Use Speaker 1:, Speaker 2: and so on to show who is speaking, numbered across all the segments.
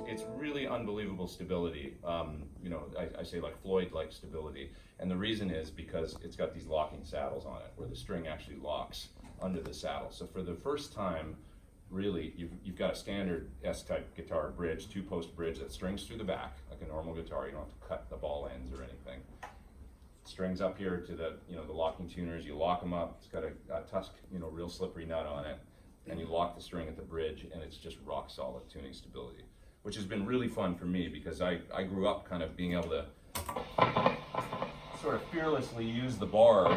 Speaker 1: it's really unbelievable stability. You know, I say like Floyd-like stability, and the reason is because it's got these locking saddles on it, where the string actually locks under the saddle. So for the first time, really, you've got a standard S-type guitar bridge, two-post bridge that strings through the back, like a normal guitar. You don't have to cut the ball ends or anything. Strings up here to the, you know, the locking tuners. You lock them up. It's got a tusk, you know, real slippery nut on it, and you lock the string at the bridge, and it's just rock solid tuning stability, which has been really fun for me because I grew up kind of being able to sort of fearlessly use the bar. I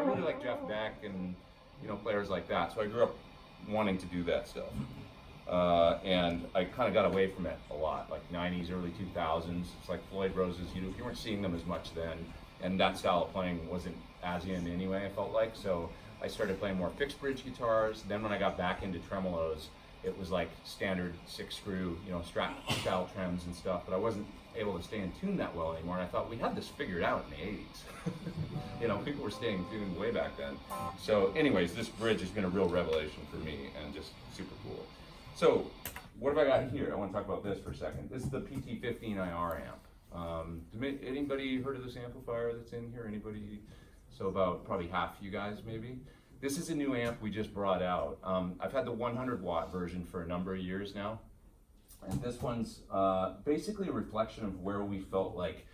Speaker 1: really like Jeff Beck and, you know, players like that. So I grew up wanting to do that stuff. And I kind of got away from it a lot, like 90s, early 2000s. It's like Floyd Rose's, you weren't seeing them as much then, and that style of playing wasn't as in anyway, I felt like. So I started playing more fixed bridge guitars. Then when I got back into tremolos, it was like standard 6-screw, you know, Strat style trems and stuff, but I wasn't able to stay in tune that well anymore. And I thought we had this figured out in the 80s. You know, people were staying tuned way back then. So anyways, this bridge has been a real revelation for me and just super cool. So what have I got here? I want to talk about this for a second. This is the PT15 I.R amp. Anybody heard of this amplifier that's in here? Anybody? So about probably half you guys maybe. This is a new amp we just brought out. I've had the 100-watt version for a number of years now. And this one's basically a reflection of where we felt like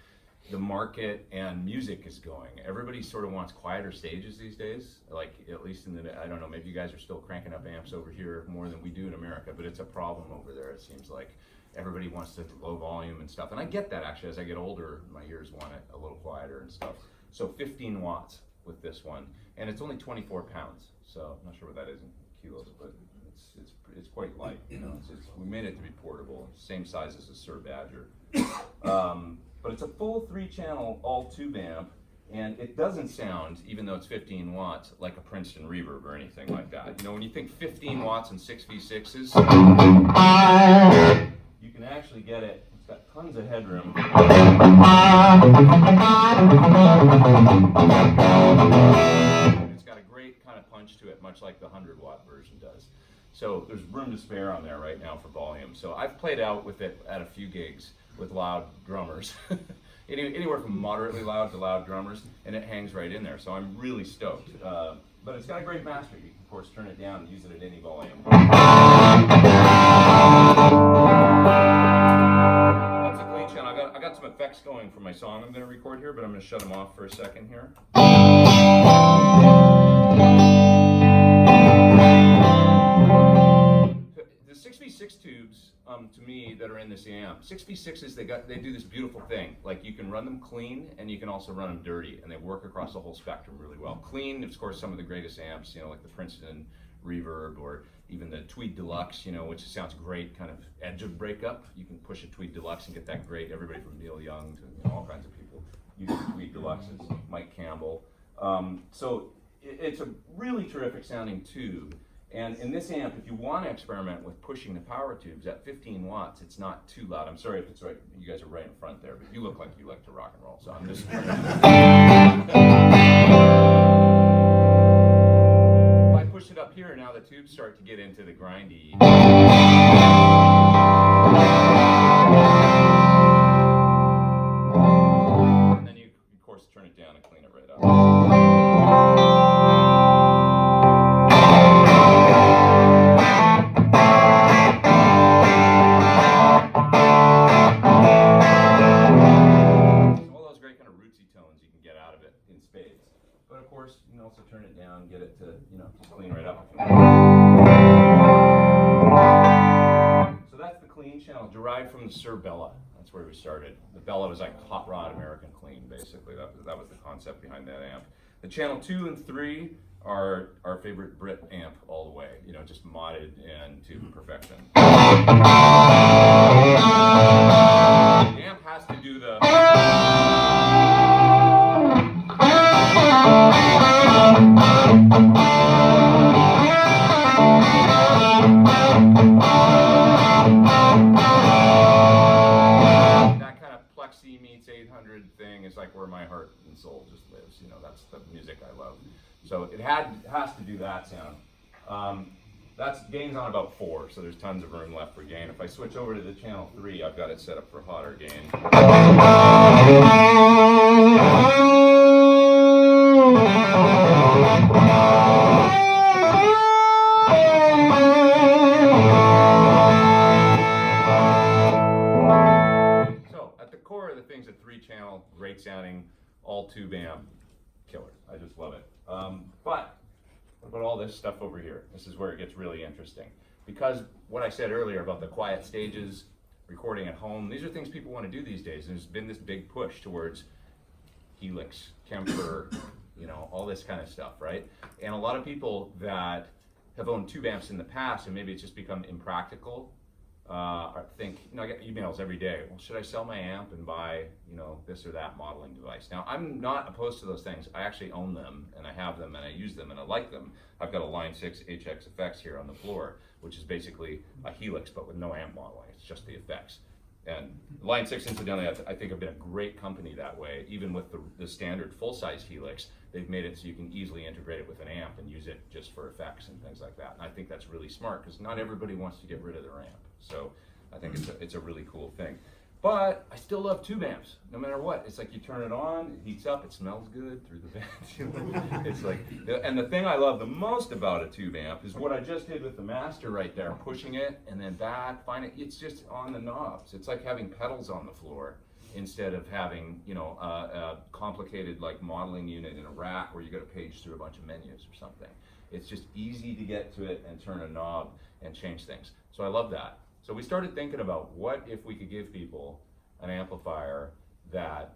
Speaker 1: the market and music is going. Everybody sort of wants quieter stages these days, like at least in the, I don't know, maybe you guys are still cranking up amps over here more than we do in America, but it's a problem over there. It seems like everybody wants to low volume and stuff. And I get that actually. As I get older, my ears want it a little quieter and stuff. So 15 watts with this one, and it's only 24 pounds. So I'm not sure what that is in kilos, but it's quite light. You know, we made it to be portable, same size as a Suhr Badger. But it's a full 3-channel all-tube amp, and it doesn't sound, even though it's 15 watts, like a Princeton reverb or anything like that. You know, when you think 15 watts and 6v6s, you can actually get it. It's got tons of headroom. It's got a great kind of punch to it, much like the 100-watt version does. So there's room to spare on there right now for volume. So I've played out with it at a few gigs with loud drummers, anywhere from moderately loud to loud drummers, and it hangs right in there. So I'm really stoked. But it's got a great master. You can, of course, turn it down and use it at any volume. That's a clean channel. I got some effects going for my song I'm going to record here, but I'm going to shut them off for a second here. The 6v6 tubes, to me, that are in this amp, 6v6s, they do this beautiful thing. Like, you can run them clean and you can also run them dirty, and they work across the whole spectrum really well. Clean, of course, some of the greatest amps, you know, like the Princeton Reverb or even the Tweed Deluxe, you know, which sounds great, kind of edge of breakup. You can push a Tweed Deluxe and get that great. Everybody from Neil Young to, you know, all kinds of people use Tweed Deluxes, Mike Campbell. So it's a really terrific sounding tube. And in this amp, if you want to experiment with pushing the power tubes at 15 watts, it's not too loud. I'm sorry if it's right, you guys are right in front there, but you look like you like to rock and roll, so I'm just if I push it up here, now the tubes start to get into the grindy. And then you, of course, turn it down and clean it right up. Also turn it down, get it to, you know, just clean right up. So that's the clean channel, derived from the Suhr Bella. That's where we started. The Bella was like hot rod American clean, basically. That was the concept behind that amp. The channel 2 and 3 are our favorite Brit amp all the way. You know, just modded and to perfection. The amp has to do the... That kind of plexi meets 800 thing is like where my heart and soul just lives. You know, that's the music I love. So it has to do that sound. That's gain's on about 4, so there's tons of room left for gain. If I switch over to the channel 3, I've got it set up for hotter gain. So at the core of the thing's a 3-channel, great sounding, all tube amp, killer. I just love it. But what about all this stuff over here? This is where it gets really interesting. Because what I said earlier about the quiet stages, recording at home, these are things people want to do these days. And there's been this big push towards Helix, Kemper, you know, all this kind of stuff, right? And a lot of people that have owned tube amps in the past, and maybe it's just become impractical, think, you know, I get emails every day. Well, should I sell my amp and buy, you know, this or that modeling device? Now, I'm not opposed to those things. I actually own them, and I have them, and I use them, and I like them. I've got a Line 6 HX effects here on the floor, which is basically a Helix, but with no amp modeling. It's just the effects. And Line 6, incidentally, I think have been a great company that way. Even with the standard full-size Helix, they've made it so you can easily integrate it with an amp and use it just for effects and things like that. And I think that's really smart, because not everybody wants to get rid of their amp. So I think it's a really cool thing. But I still love tube amps, no matter what. It's like you turn it on, it heats up, it smells good through the vent. It's like, and the thing I love the most about a tube amp is what I just did with the master right there, pushing it and then back, it's just on the knobs. It's like having pedals on the floor instead of having, you know, a complicated like modeling unit in a rack where you got to page through a bunch of menus or something. It's just easy to get to it and turn a knob and change things. So I love that. So we started thinking about what if we could give people an amplifier that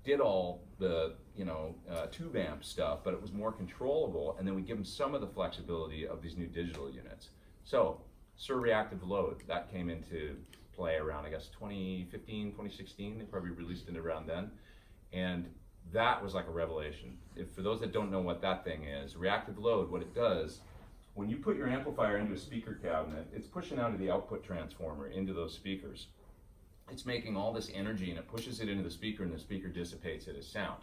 Speaker 1: did all the, you know, tube amp stuff, but it was more controllable, and then we give them some of the flexibility of these new digital units. So Suhr reactive load, that came into play around, I guess, 2015, 2016. They probably released it around then. And that was like a revelation. For those that don't know what that thing is, reactive load, what it does, when you put your amplifier into a speaker cabinet, it's pushing out of the output transformer into those speakers. It's making all this energy and it pushes it into the speaker, and the speaker dissipates it as sound.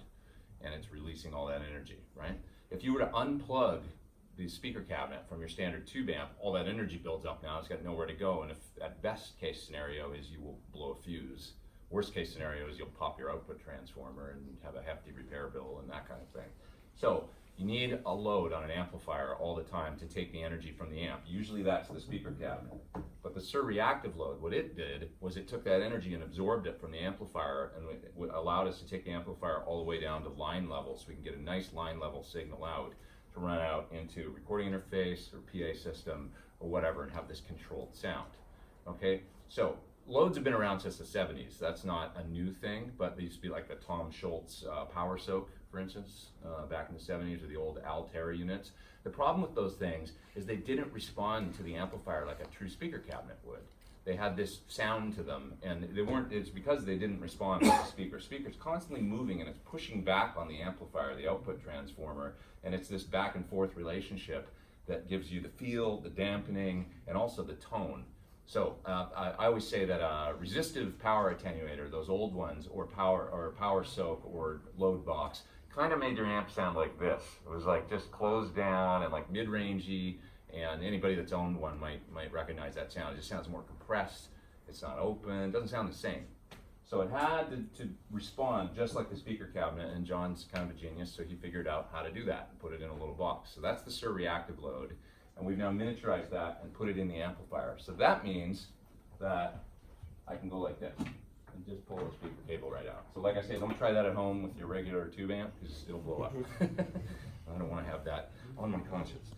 Speaker 1: And it's releasing all that energy, right? If you were to unplug the speaker cabinet from your standard tube amp, all that energy builds up now, it's got nowhere to go. And if at best case scenario is you will blow a fuse. Worst case scenario is you'll pop your output transformer and have a hefty repair bill and that kind of thing. So you need a load on an amplifier all the time to take the energy from the amp. Usually that's the speaker cabinet. But the Suhr reactive load, what it did was it took that energy and absorbed it from the amplifier, and it allowed us to take the amplifier all the way down to line level, so we can get a nice line level signal out to run out into a recording interface or PA system or whatever and have this controlled sound. Okay, so loads have been around since the 70s. That's not a new thing, but they used to be like the Tom Schultz Power Soak, for instance, back in the 70s, or the old Altera units. The problem with those things is they didn't respond to the amplifier like a true speaker cabinet would. They had this sound to them, and they weren't, it's because they didn't respond like the speaker. Speaker's constantly moving and it's pushing back on the amplifier, the output transformer, and it's this back and forth relationship that gives you the feel, the dampening, and also the tone. So I always say that a resistive power attenuator, those old ones, or power soak or load box, kind of made your amp sound like this. It was like just closed down and like mid-rangey, and anybody that's owned one might recognize that sound. It just sounds more compressed, it's not open, it doesn't sound the same. So it had to respond just like the speaker cabinet, and John's kind of a genius, so he figured out how to do that and put it in a little box. So that's the Suhr reactive load, and we've now miniaturized that and put it in the amplifier. So that means that I can go like this and just pull the speaker cable right out. So like I say, don't try that at home with your regular tube amp, because it'll blow up. I don't want to have that on my conscience.